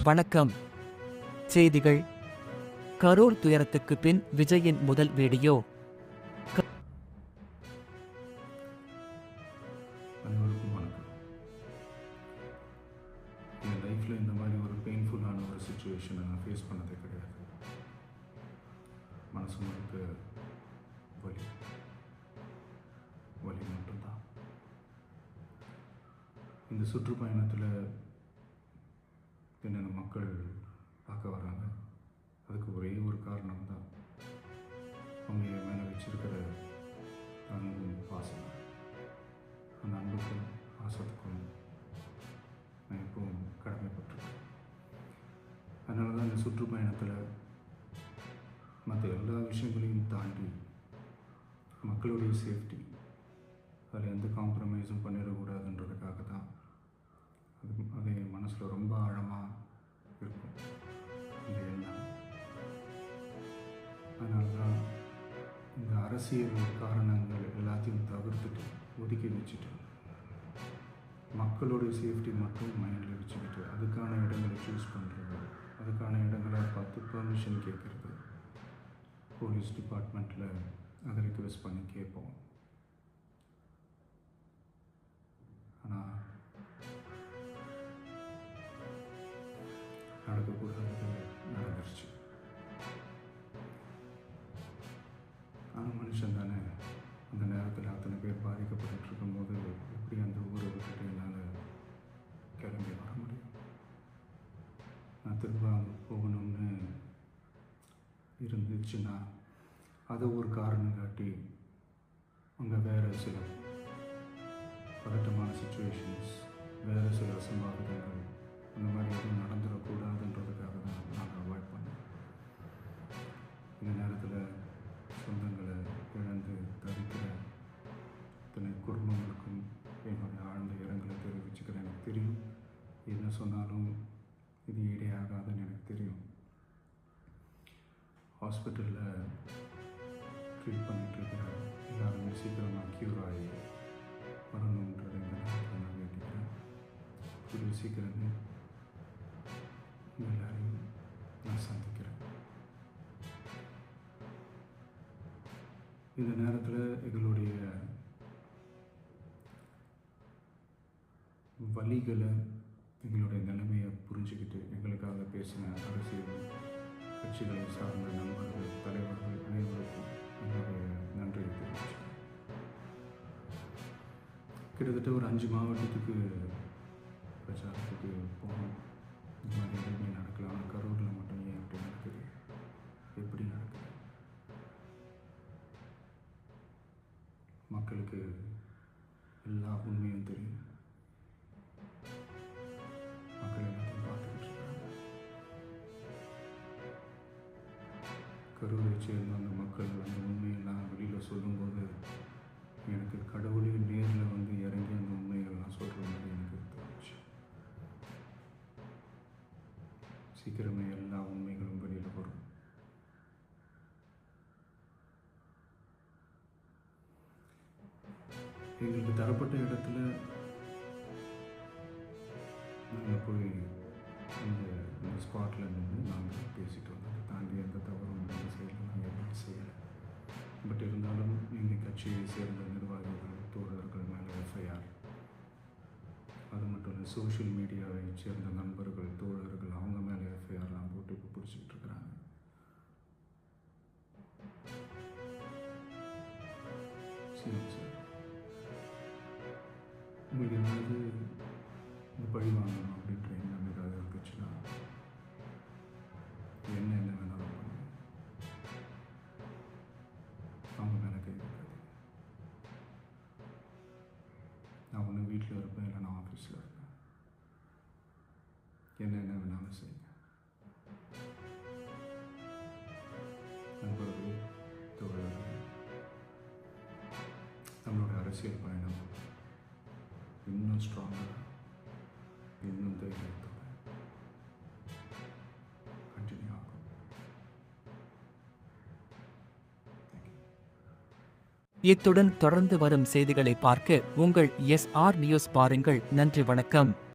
வணக்கம். செய்திகள். கரூர் துயரத்துக்கு பின் விஜயின் முதல் வீடியோ. அனைவருக்கும் வணக்கம். என் லைஃப்பில் இந்த மாதிரி ஒரு பெயின்ஃபுல்லான ஒரு சுச்சுவேஷனை நான் ஃபேஸ் பண்ணதே கிடையாது. மனசு முழுக்க வலி வலி மட்டும்தான். இந்த சுற்றுப்பயணத்தில் என்னென்ன மக்கள் பார்க்க வராங்க, அதுக்கு ஒரே ஒரு காரணம் தான், அவங்க என் மேலே வச்சிருக்கிற அன்பும் பாசம். அந்த அன்புக்கும் பாசத்துக்கும் நான் எப்பவும் கடமைப்பட்டிருக்கேன். அதனால தான் இந்த சுற்றுப்பயணத்தில் மற்ற எல்லா விஷயங்களையும் தாண்டி மக்களுடைய சேஃப்டி, அதில் எந்த காம்ப்ரமைஸும் பண்ணிடக்கூடாதுன்றதுக்காக தான் அது என் மனசில் ரொம்ப ஆழமாக இருக்கும் இந்த எண்ணம். அதனால தான் இந்த அரசியல் காரணங்கள் எல்லாத்தையும் தவிர்த்துட்டு ஒதுக்கி வச்சுட்டு மக்களுடைய சேஃப்டி மட்டும் மைண்டில் வச்சுக்கிட்டு அதுக்கான இடங்களை சூஸ் பண்ணுறது, அதுக்கான இடங்களை பார்த்து பெர்மிஷன் கேட்குறது, போலீஸ் டிபார்ட்மெண்ட்டில் அதை ரிக்வெஸ்ட் பண்ணி கேட்போம். ஆனால் நடக்கக்கூடாது நடந்துருச்சு. ஆனால் மனுஷன் தானே, அந்த நேரத்தில் அத்தனை பேர் பாதிக்கப்பட்டு இருக்கும்போது எப்படி அந்த ஊரை விட்டுட்டு என்னால் கிளம்பி வர முடியும்? நான் திரும்ப அங்கே போகணும்னு இருந்துச்சுன்னா அதை ஒரு காரணம் காட்டி அங்கே வேறு சில பதட்டமான சுச்சுவேஷன்ஸ், வேறு சில அசம்பாவிதங்கள், அந்த மாதிரி எதுவும் நடந்துடக்கூடாதுன்றதுக்காக தான் நாங்கள் அவாய்ட் பண்ணோம். இந்த நேரத்தில் சொந்தங்களை இழந்து தவிக்கிற இத்தனை குடும்பங்களுக்கும் என்னுடைய ஆழ்ந்த இரங்கலை தெரிவிச்சுக்கிறேன். எனக்கு தெரியும், என்ன சொன்னாலும் இது ஈடே ஆகாதுன்னு எனக்கு தெரியும். ஹாஸ்பிட்டலில் ட்ரீட் பண்ணிகிட்ருக்கிற எல்லாருமே சீக்கிரமாக க்யூர் ஆகி வரணுன்றது இந்த நேரத்தில் நான் வேண்டிக்கிறேன். கூடிய சீக்கிரமே எல்லாரையும் நான் சந்திக்கிறேன். இந்த நேரத்தில் எங்களுடைய வலிகளை, எங்களுடைய நிலைமையை புரிஞ்சுக்கிட்டு எங்களுக்காக பேசின அரசியல் கட்சிகளை சார்ந்த நண்பர்கள், தலைவர்கள் அனைவருக்கும் என்னுடைய நன்றியை தெரிவிச்சுக்கிறேன். கிட்டத்தட்ட ஒரு 5 மாவட்டத்துக்கு பிரச்சாரத்துக்கு போகணும். இந்த மாதிரி எதுவுமே நடக்கல. ஆனால் கரூரில் மட்டும் ஏன் அப்படி நடக்குது, எப்படி நடக்குது? மக்களுக்கு எல்லா உண்மையும் தெரியும். மக்கள் எல்லாத்தையும் பார்த்துக்கிட்டு இருக்காங்க. கரூரை சேர்ந்த அந்த மக்கள் அந்த உண்மையெல்லாம் வெளியில் சொல்லும்போது எனக்கு கடவுளே நேரில் வந்து இறங்கி அந்த உண்மைகள்லாம் சொல்கிற மாதிரி எனக்கு தோணுச்சு. சீக்கிரமே எல்லா உண்மைகளும் வெளியில் வரும். எங்களுக்கு தரப்பட்ட இடத்துல நாங்கள் போய் அந்த ஸ்பாட்டில் நின்று நாங்கள் பேசிட்டு வந்தோம். தாண்டி எந்த தவறும் எந்த செயலும் நாங்கள் எதுவும் செய்யலை. பட் இருந்தாலும் எங்கள் கட்சியை சேர்ந்த நிர்வாகிகள், தோழர்கள் மேலே எஃப்ஐஆர், அது மட்டும் இல்லை சோஷியல் மீடியாவை சேர்ந்த நண்பர்கள், தோழர்கள், அவங்க மேலே எஃப்ஐஆர்லாம் போட்டு இப்போ பிடிச்சிக்கிட்டு இருக்கிறாங்க. சரி சார், உங்களுக்கு ஏதாவது இந்த பழி வாங்கணும் அப்படின்ற எண்ணம் ஏதாவது இருந்துச்சுன்னா என்ன வேணாலும் பண்ணுங்க. அவங்க மேலே கை வைக்காது. நான் ஒன்று வீட்டில் இருப்பேன், இல்லை நான் ஆஃபீஸில் இருப்பேன். என்ன வேணாலும் செய்யுங்க. நண்பர்களே, தோழர்களே, நம்மளோட அரசியல் பயணம் இன்னும் ஸ்ட்ராங்காக, இன்னும் தைரியத்தோட கண்டினியூ ஆகும். இத்துடன் தொடர்ந்து வரும் செய்திகளை பார்க்க உங்கள் SR நியூஸ் பாருங்கள். நன்றி, வணக்கம்.